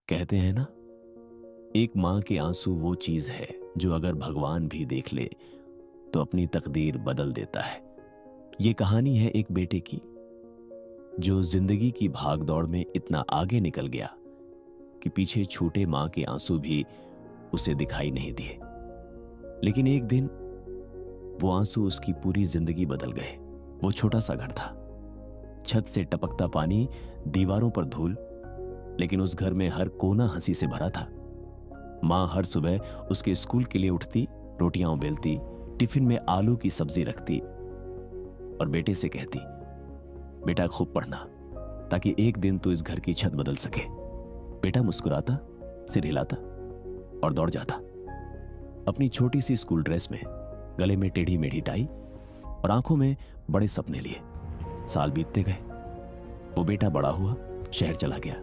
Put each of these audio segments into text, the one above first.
कहते हैं ना, एक माँ के आंसू वो चीज है जो अगर भगवान भी देख ले तो अपनी तकदीर बदल देता है। ये कहानी है एक बेटे की जो जिंदगी की भागदौड़ में इतना आगे निकल गया कि पीछे छूटे माँ के आंसू भी उसे दिखाई नहीं दिए। लेकिन एक दिन वो आंसू उसकी पूरी जिंदगी बदल गए। वो छोटा सा घर था, छत से टपकता पानी, दीवारों पर धूल, लेकिन उस घर में हर कोना हंसी से भरा था। माँ हर सुबह उसके स्कूल के लिए उठती, रोटियां बेलती, टिफिन में आलू की सब्जी रखती और बेटे से कहती, बेटा खूब पढ़ना ताकि एक दिन तू इस घर की छत बदल सके। बेटा मुस्कुराता, सिर हिलाता और दौड़ जाता। अपनी छोटी सी स्कूल ड्रेस में, गले में टेढ़ी मेढ़ी टाई और आंखों में बड़े सपने लिए। साल बीतते गए, वो बेटा बड़ा हुआ, शहर चला गया।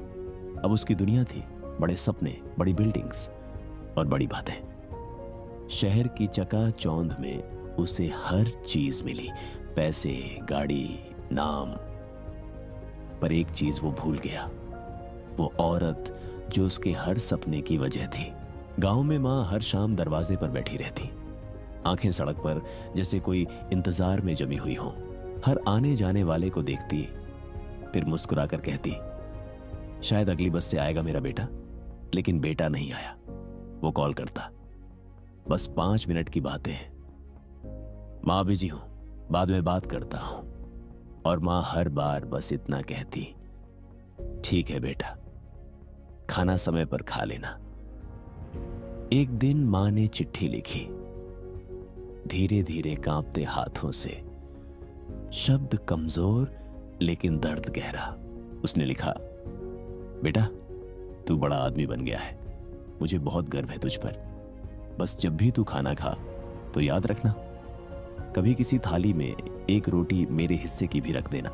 अब उसकी दुनिया थी, बड़े सपने, बड़ी बिल्डिंग्स और बड़ी बातें। शहर की चकाचौंध में उसे हर चीज मिली, पैसे, गाड़ी, नाम। पर एक चीज वो भूल गया, वो औरत जो उसके हर सपने की वजह थी। गांव में माँ हर शाम दरवाजे पर बैठी रहती, आंखें सड़क पर जैसे कोई इंतजार में जमी हुई हो। हर आने जाने वाले को देखती, फिर मुस्कुराकर कहती, शायद अगली बस से आएगा मेरा बेटा। लेकिन बेटा नहीं आया। वो कॉल करता, बस 5 मिनट की बातें हैं, मां बिजी हूं, बाद में बात करता हूं। और मां हर बार बस इतना कहती, ठीक है बेटा, खाना समय पर खा लेना। एक दिन मां ने चिट्ठी लिखी, धीरे धीरे कांपते हाथों से, शब्द कमजोर लेकिन दर्द गहरा। उसने लिखा, बेटा तू बड़ा आदमी बन गया है, मुझे बहुत गर्व है तुझ पर। बस जब भी तू खाना खा तो याद रखना, कभी किसी थाली में एक रोटी मेरे हिस्से की भी रख देना,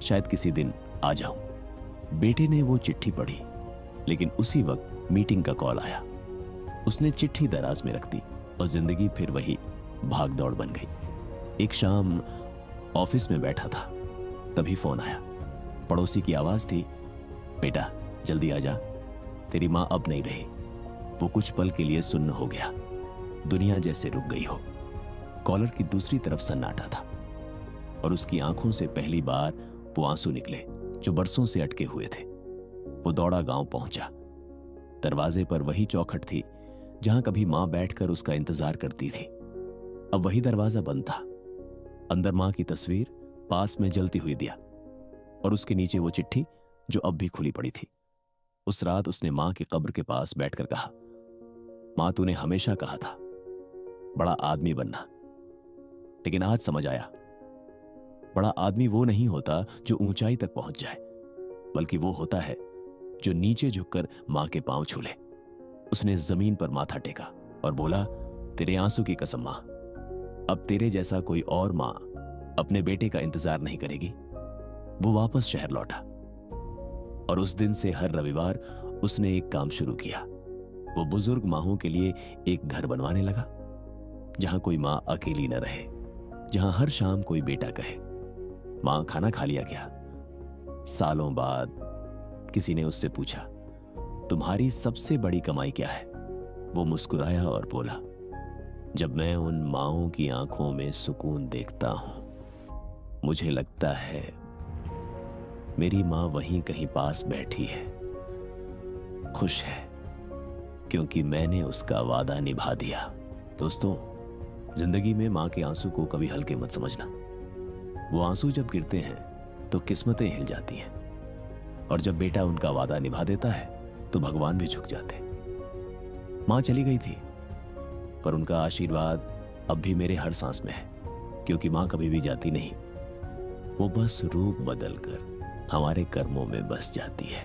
शायद किसी दिन आ जाऊं। बेटे ने वो चिट्ठी पढ़ी, लेकिन उसी वक्त मीटिंग का कॉल आया। उसने चिट्ठी दराज में रख दी और जिंदगी फिर वही भाग दौड़ बन गई। एक शाम ऑफिस में बैठा था, तभी फोन आया। पड़ोसी की आवाज थी, बेटा जल्दी आ जा, तेरी मां अब नहीं रही। वो कुछ पल के लिए सुन्न हो गया, दुनिया जैसे रुक गई हो। कॉलर की दूसरी तरफ सन्नाटा था और उसकी आंखों से पहली बार वो आंसू निकले जो बरसों से अटके हुए थे। वो दौड़ा गांव पहुंचा। दरवाजे पर वही चौखट थी जहां कभी मां बैठकर उसका इंतजार करती थी। अब वही दरवाजा बंद था। अंदर मां की तस्वीर, पास में जलती हुई दिया और उसके नीचे वो चिट्ठी जो अब भी खुली पड़ी थी। उस रात उसने मां की कब्र के पास बैठकर कहा, मां तूने हमेशा कहा था बड़ा आदमी बनना, लेकिन आज समझ आया, बड़ा आदमी वो नहीं होता जो ऊंचाई तक पहुंच जाए, बल्कि वो होता है जो नीचे झुककर मां के पांव छू ले। उसने जमीन पर माथा टेका और बोला, तेरे आंसू की कसम मां, अब तेरे जैसा कोई और मां अपने बेटे का इंतजार नहीं करेगी। वो वापस शहर लौटा और उस दिन से हर रविवार उसने एक काम शुरू किया। वो बुजुर्ग मांओं के लिए एक घर बनवाने लगा, जहां कोई मां अकेली न रहे, जहां हर शाम कोई बेटा कहे, मां खाना खा लिया क्या। सालों बाद किसी ने उससे पूछा, तुम्हारी सबसे बड़ी कमाई क्या है। वो मुस्कुराया और बोला, जब मैं उन मांओं की आंखों में सुकून देखता हूं, मुझे लगता है मेरी मां वहीं कहीं पास बैठी है, खुश है, क्योंकि मैंने उसका वादा निभा दिया। दोस्तों, जिंदगी में मां के आंसू को कभी हल्के मत समझना। वो आंसू जब गिरते हैं तो किस्मतें हिल जाती हैं, और जब बेटा उनका वादा निभा देता है तो भगवान भी झुक जाते। मां चली गई थी, पर उनका आशीर्वाद अब भी मेरे हर सांस में है, क्योंकि मां कभी भी जाती नहीं, वो बस रूप बदलकर हमारे कर्मों में बस जाती है।